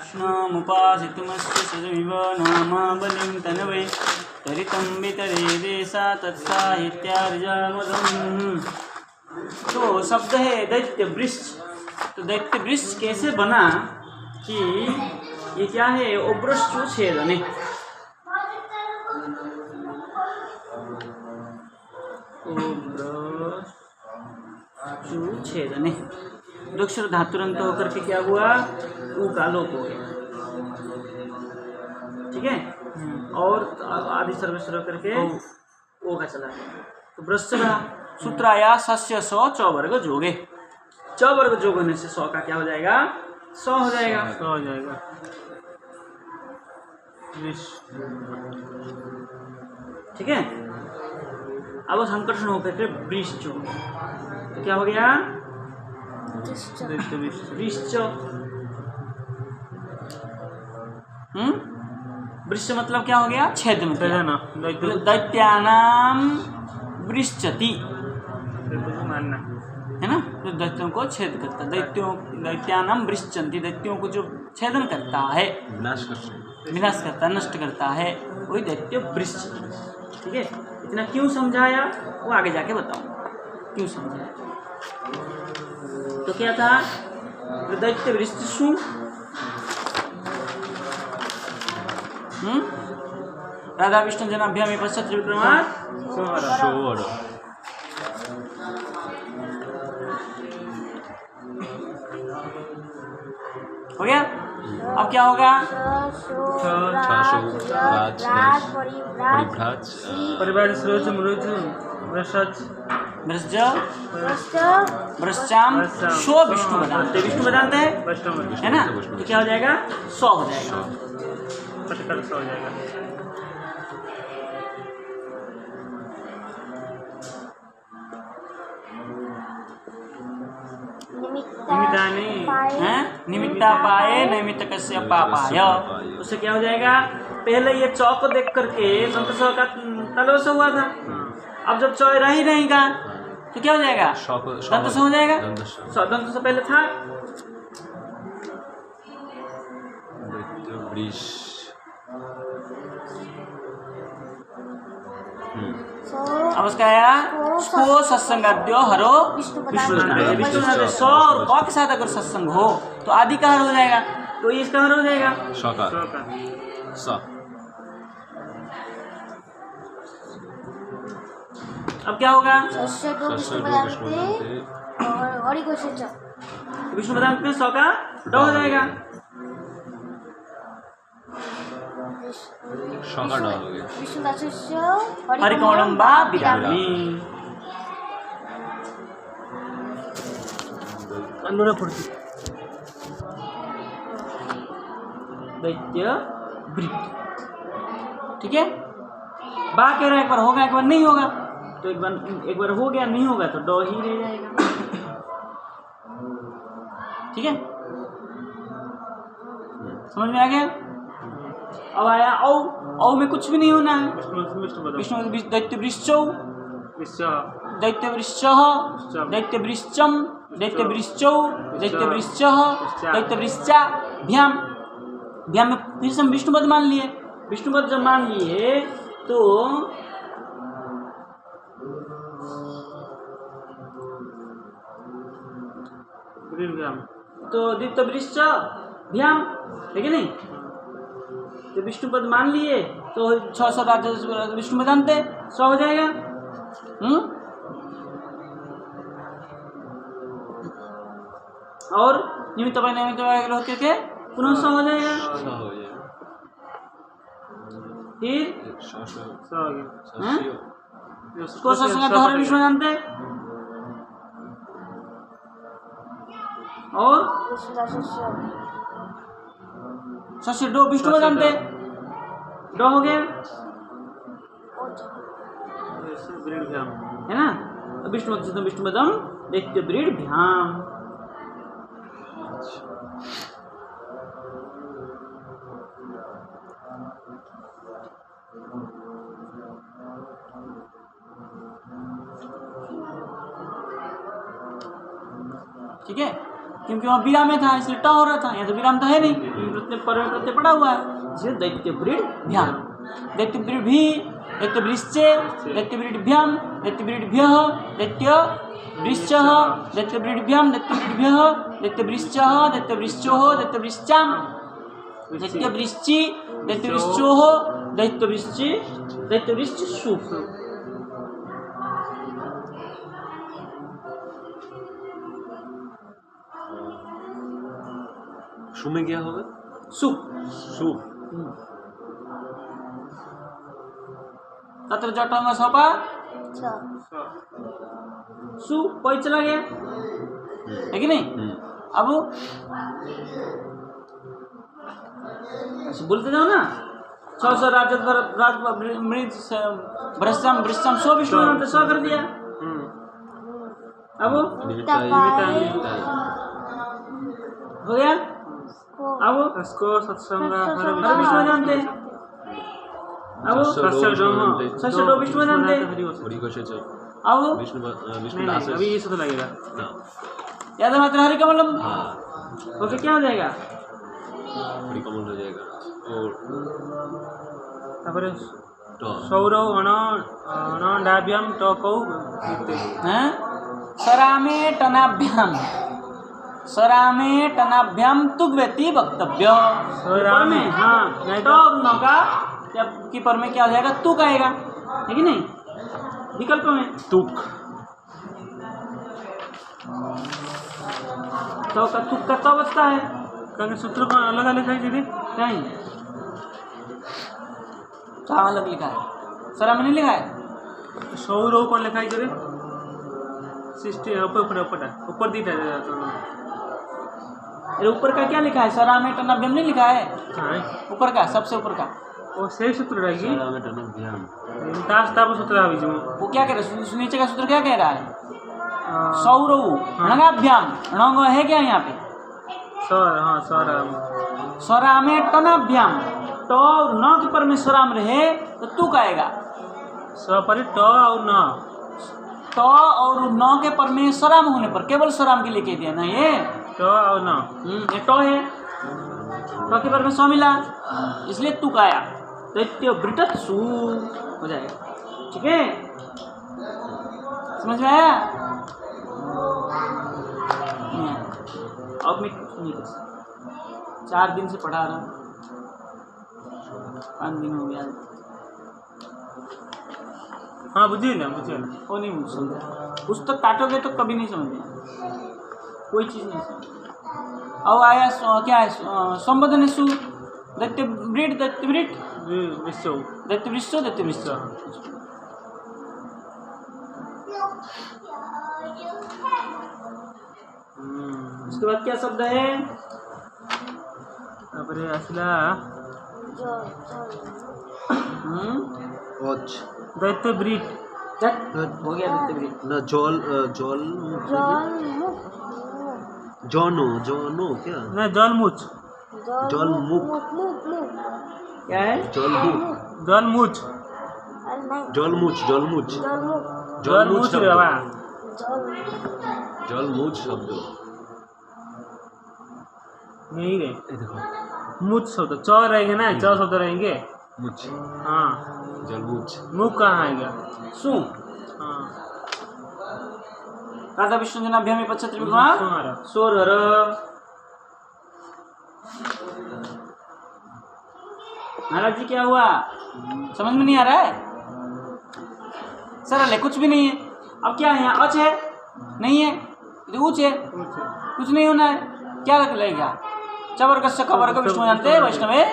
कृष्णमुपासितुमस्य सजमिव नाम बलिं तनवे तरितं वितरे देशा तत्साहित्यार्जामदम्। तो शब्द है दैत्य वृक्ष। तो दैत्य वृक्ष कैसे बना कि ये क्या है, ओब्रश्चु छेदने। ओब्रश्चु छेदने दो अक्षर धातुरंत होकर के क्या हुआ, ऊ का लोप हो गया। ठीक है, और आदि सर्वेश्वर करके ओ का चला गया। तो वृक्ष का सूत्र आया सस्य सौ च वर्ग जोगे। च वर्ग जोग होने से 100 का क्या हो जाएगा, 100 हो जाएगा। 100 हो जाएगा। ठीक है, अब संकर्षण होकर के वृक्ष, तो क्या हो गया, वृक्ष। वृक्ष मतलब क्या हो गया, छेद में। दैत्यानाम वृक्षति है ना, जो दैत्यों को छेद करता, दैत्यानाम वृक्षन्ति, दैत्यों को जो छेदन करता है, विनाश करता, नष्ट करता है, वही दैत्य वृक्ष। ठीक है, इतना क्यों समझाया वो आगे जाके बताऊंगा क्यों समझाया। तो क्या था, दैत्य वृक्षु राधा विष्णु जनाभ्याम पश्चात त्रिविक्रमात् हो गया। अब क्या होगा, वृश्चाम शो विष्णु बदान्ते, विष्णु बदान्ते है ना, तो क्या हो जाएगा, 100 हो जाएगा। 100 हो जाएगा। निमित्ता पाए नैमित्त कस्य पापाय, उससे क्या हो जाएगा, पहले ये चौ को देख करके दंत स का तलोस हुआ था। अब जब चौ रह ही रहेगा तो क्या हो जाएगा, दंत स हो जाएगा। दंत स पहले था। अब उसका आया स्पो सत्संगाद्यो हरो विष्णु। सौ और क के साथ अगर सत्संग हो तो आदि का हर हो जाएगा, तो ये इसका हर हो जाएगा। अब क्या होगा, विष्णु पदांत में 100 का ड हो जाएगा। हरिकोणम बा विरामी दैत्य वृत्त। ठीक है, बा कह रहा है, एक बार होगा एक बार नहीं होगा, तो एक बार हो गया नहीं होगा तो ड ही रह जाएगा। ठीक है, समझ में आ गया। अब आया औ, औ में कुछ भी नहीं होना है। विष्णु दैत्य वृश्चौ, दैत्य वृश्चः, दैत्य वृश्चम, दैत्य वृश्चौ, दैत्य वृश्चः, दैत्य वृश्चा भ्याम। भ्याम में फिर से हम विष्णु पद मान लिए। विष्णु पद जब मान लिए तो द्वितीय वृश्च भ्याम है कि नहीं, तो विष्णु पद मान लिए तो 600 विष्णु पदांत 100 हो जाएगा। और निमित्त होकर के पुनः 100 हो जाएगा। फिर उसको हर विष्णु जानते और सस्य दो विष्णु जानते दो हो गया है ना। विष्णु विष्णुपदम दैत्य ब्रीड भ्याम। ठीक है, क्योंकि वहाँ विराम में था इसलिए ट हो रहा था, यहाँ तो विराम तो है नहीं, प्रत्यय पड़ा हुआ है, इसलिए दैत्य ब्रीड भ्याम। दैत्य ब्रीड भी, दैत्य वृश्चे, दैत्य ब्रीड भ्याम, दैत्य ब्रीड भ्यः, दैत्य वृश्चः, दैत्य ब्रीड भ्याम, दैत्य ब्रीड भ्यः, दैत्य वृश्चः, दैत्य वृश्चोः, दैत्य वृश्चाम, दैत्य वृश्चि, दैत्य वृश्चोः, दैत्य वृश्चि, दैत्य वृश्च सु। शु में क्या होगा? सु। शु। तत्र जटांग सपा सु, कोई चला गया है कि नहीं? अब बोलते जाओ ना, स राज मृज भ्रष्टम वृष्टम सो विष्णु ने सो कर दिया। अब हो गया। अब इसको सत्संग हर विष्णु जानते हैं। अब सस्य दो विष्णु जानते हैं। अब विष्णु दास अभी ये सब लगेगा। याद है मात्र हरि कमलम। ओके, क्या हो जाएगा? हरि कमल हो जाएगा। और तापर सौरव अनाडाभ्याम टकौ हैं? सरामे टनाभ्याम, सरामे टनाभ्याम तुग्वेति वक्तव्य। सरामे, हाँ, नहीं तो न का की पर में क्या हो जाएगा? तुक आएगा, है कि नहीं? विकल्प में तुक, तो का तुक का तो बचता है। क्योंकि सूत्र को अलग अलग लिखा है दीदी। कहीं कहाँ अलग लिखा है? सरा में नहीं लिखा है। सौरव कौन लिखा है जरे? 60 ऊपर दीटा अरे ऊपर का क्या लिखा है? सरा में टनाभ्याम नहीं लिखा है? हाँ, ऊपर का, सबसे ऊपर का वो सही सूत्र रहेगी। ताश ताप सूत्र है बीच में। वो क्या कह रहा है? नीचे का सूत्र क्या कह रहा है? सौरव णगाभ्याम, णग है क्या यहाँ पे? सर, हाँ सर, स्वरा में टनाभ्याम, तो और न के पर में स्वराम रहे तो तुक आएगा। सपरि ट और न, तो और न के पर में स्वराम होने पर केवल स्वराम के लिए कह दिया ना ये ट और न। ये टो है, टो के पर में स्व मिला, इसलिए तुक आया। दैत्य ब्रिटत सु हो जाएगा। ठीक है, समझ में आया? अब मैं नहीं कर सकता, 4 दिन से पढ़ा रहा हूँ, 5 दिन हो गया। हाँ, बुझिए ना। वो नहीं समझा, पुस्तक काटोगे तो कभी नहीं समझेगा, कोई चीज़ नहीं समझ। अब आया क्या है? संबोधन सु, दैत्य ब्रीड, दैत्य ब्रीड, विश्व, दैत्य विश्व, दैत्य विश्व। उसके बाद क्या शब्द है? तापरे असला दैत्य ब्रीड। हो गया दैत्य ब्रीड। ना जॉनो क्या? नहीं, जलमुच। जलमुख क्या है? जलमुच रे बाबा। जलमुच शब्द नहीं रे, देखो मुच शब्द च रहेंगे ना, च शब्द रहेंगे। मुच, हाँ, जलमुच। मुख कहाँ आएगा? सु। हाँ, राधा विष्णु जनाभ्यामी पश्चात विग्रह सोरर। महाराज जी क्या हुआ? समझ में नहीं आ रहा है? सरल है, कुछ भी नहीं है। अब क्या है यहाँ? अच है नहीं है, ऊच है, कुछ नहीं होना है। क्या रख लेगा? चवर्ग से खबर का विष्णु जानते वैष्णवे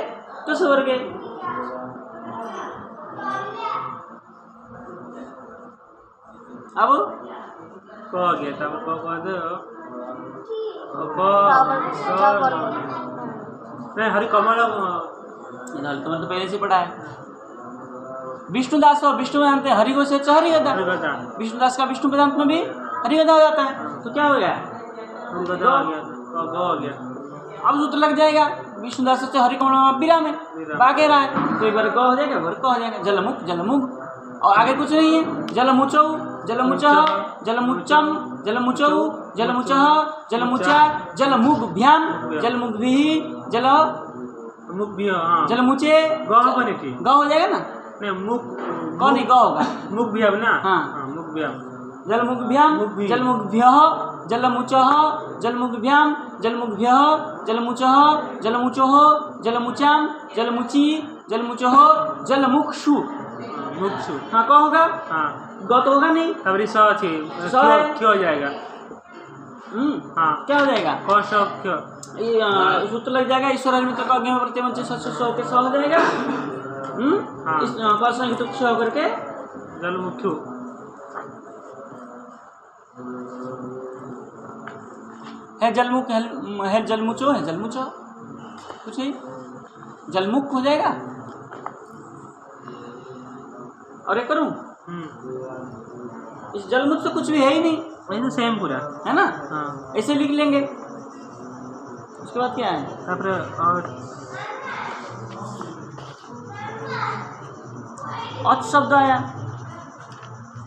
तो स्वर्ग। अब कह गया तब नहीं, हरि कमल तुम्हें तो पहले से पढ़ा है। विष्णुदास और विष्णु जानते हैं, हरिगो से हरिगदा। विष्णुदास का विष्णु वेदांत में भी हरिगदा हो जाता है। तो क्या हो गया? अब सूत्र लग जाएगा। विष्णुदास से हरिकमल बिरा में बागे रहा है, तो एक बार ग हो जाएगा, बार क हो जाएगा। जलमुख, जलमुख, और आगे कुछ नहीं है। जलमुचौ, जलमुचः, जलमुच्चम, जलमुचौ, जलमुचः, जलमुचा, जलमुग्भ्याम, जलमुग्भिः, जल मुख भी हाँ जल मुचे गाँव बने थी ग हो जाएगा ना, नहीं मुख कौन नहीं ग होगा। मुख भी अब ना हाँ। मुख भी जलमुखभ्याम मुखभी। जलमुखभ्यः जलमुचः जलमुखभ्याम जलमुखभ्यः जलमुचः जलमुचोः जलमुचाम जलमुची जलमुचोः जलमुक्षु। मुक्षु हाँ कौन होगा, हाँ ग तो होगा नहीं। तब स थी स है। क्यों हो जाएगा हाँ क्या हो जाएगा, कौन सा क्यों ये सूत्र लग जाएगा। ईश्वर मित्र का अग्नि प्रत्यय के स हो जाएगा। हाँ। इस कौशल हितुक स होकर के जल मुक्षु है जलमुख है जलमुचो है जलमुचो कुछ ही जलमुख हो जाएगा। और एक करूं, इस जलमुच तो कुछ भी है ही नहीं, वही तो सेम पूरा है ना। हाँ ऐसे लिख लेंगे। उसके बाद क्या है, तापर और अच शब्द आया।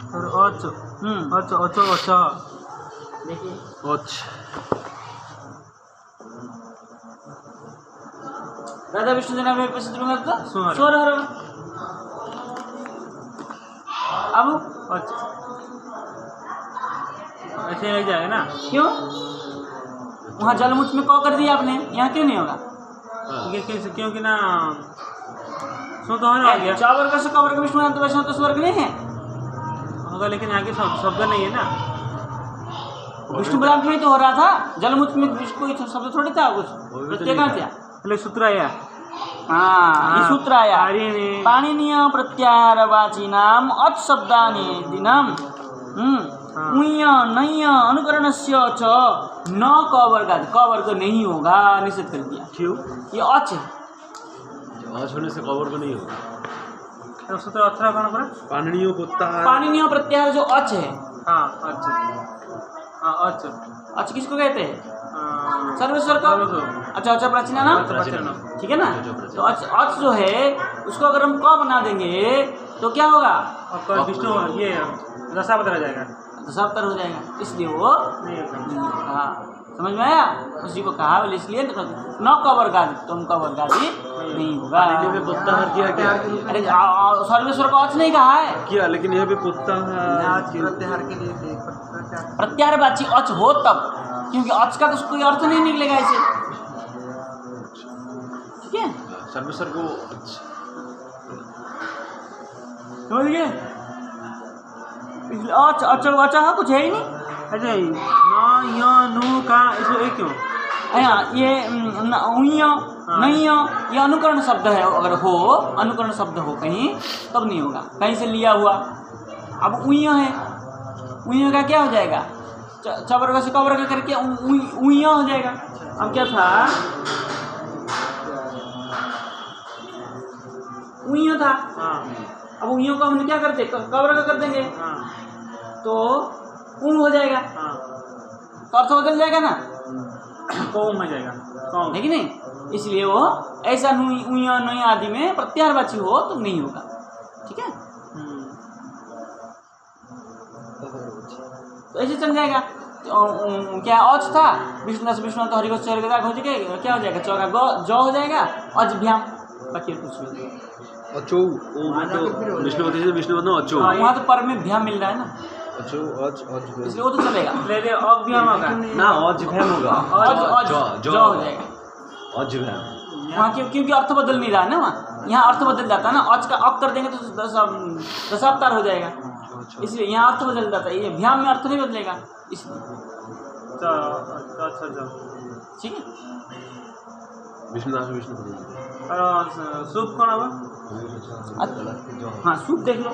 अच अच अचो अच देखिए अच राजा विष्णु जी नाम प्रसिद्ध स्वर। स्वर अब अच ऐसे लग जाएगा ना क्यों, वहाँ जलमुच में कौ कर दिया आपने, यहाँ क्यों नहीं होगा। क्योंकि ना सो तो है ना आ गया चावर का सुखा वर्ग विष्णु अनंत वैष्णव तो स्वर्ग नहीं है। होगा लेकिन आगे शब्द नहीं है ना विष्णु पुराण में तो हो रहा था, जलमुच में कोई शब्द थोड़ी था कुछ, प्रत्यय कहाँ था। पहले सूत्र आया हाँ ये सूत्र आया। पाणिनि पाणिनीय प्रत्याहारवाची नाम अच शब्दानि दिनम उय्य नय्य अनुकरणस्य च न क वर्गादि, क वर्ग नहीं होगा, निषेध कर दिया। क्यों, ये अच है। आज होने से कवर को नहीं होगा। सूत्र अथरा कौन पड़ा पाणिनीय प्रत्याहार, पाणिनीय प्रत्याहार जो अच है, हाँ अच्छा हाँ अच्छा अच किसको कहते हैं, सर्वेश्वर को। अच्छा अच्छा प्राचीना नाम, ठीक है ना। तो अच जो है उसको अगर हम क बना देंगे तो क्या होगा, आपका विष्णु ये दशावतार आ जाएगा दशावतार हो जाएगा, इसलिए वो नहीं होगा। हाँ समझ में आया। उसी को कहा बोले इसलिए न कवर्गादि, तुम कवर्गादि नहीं होगा। पाणिनीय में प्रत्याहार किया क्या, अरे सर्वेश्वर को अच नहीं कहा है, किया, लेकिन यहाँ पे प्रत्याहार प्रत्याहारवाची अच हो तब, क्योंकि अच का तो कोई अर्थ नहीं निकलेगा ऐसे, ठीक है। सर्वेश्वर को समझ गए, अच अच अच कुछ है ही नहीं। अच्छा न य नु का इसको एक क्यों ये उय्य नय्य ये अनुकरण शब्द है, अगर हो अनुकरण शब्द हो कहीं तब नहीं होगा, कहीं से लिया हुआ। अब उय्य है, उय्य का क्या हो जाएगा, चवर्ग से कवर्ग करके उय्य हो जाएगा। अब क्या था, उय्य था, अब उय्यों को हमने क्या करते कवर्ग कर देंगे तो ऊं हो जाएगा, तो अर्थ बदल जाएगा ना, कौन हो जाएगा कौन, है कि नहीं। इसलिए वो ऐसा उय्य नय्य आदि में प्रत्याहारवाची हो तो नहीं होगा, ठीक है। तो ऐसे चल जाएगा। तो क्या औच था, विष्णु से विष्णु तो हरिवंश हो जाएगा, क्या हो जाएगा, चौका ज हो जाएगा, अजभ्याम, बाकी कुछ भी। अचो, तो विष्णुपति से विष्णु बनो अचो, वहाँ तो पर में भ्याम मिल रहा है ना, अचो अच अच, इसलिए वो तो चलेगा। ले अभ्याम होगा ना अज भैम होगा, अज ज हो जाएगा अज भैम। वहाँ क्योंकि अर्थ बदल नहीं रहा है ना, वहाँ यहाँ अर्थ बदल जाता है ना, अच का अप कर देंगे तो दशावतार हो जाएगा, इसलिए यहाँ अर्थ बदल जाता है, ये भ्याम में अर्थ नहीं बदलेगा, इसलिए ठीक है। विष्णुदास विष्णुपति सूप कौन होगा, हाँ सूप देख लो,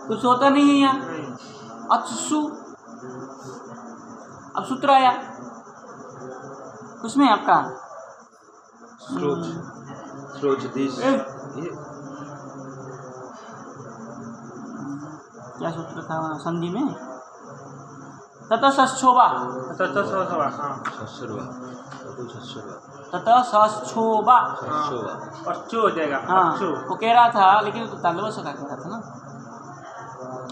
कुछ होता नहीं है यहाँ, अच्छु। अब सूत्र आया उसमें आपका स्रोच, स्रोच दिस, क्या सूत्र था संधि में, ततः सच्छोभा, ससुरवा, ततः सच्छोभा, अच्छो हो जाएगा। हाँ अच्छो वो कह रहा था, लेकिन तो तांडव सका कह रहा था ना,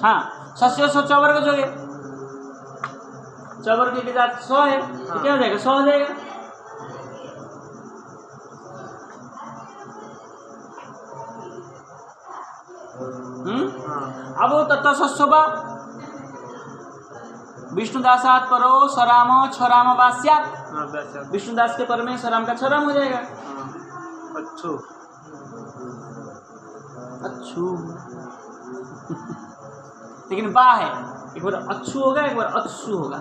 हाँ, सस्य सौ चौवर्ग जो है, चौवर्ग की जात 100 है, तो क्या हो जाएगा? 100 हो जाएगा। अब वो तत्व सस्योबा विष्णुदासात परो सराम छराम वास्यात, विष्णुदास के पर में सराम का छराम हो जाएगा। अच्छो अच्छू लेकिन बा है, एक बार अच्छू होगा, एक बार अच्छू होगा।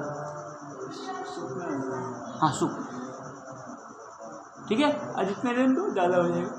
हाँ, सु, ठीक है। आज इतने दिन तो ज़्यादा हो जाएगा।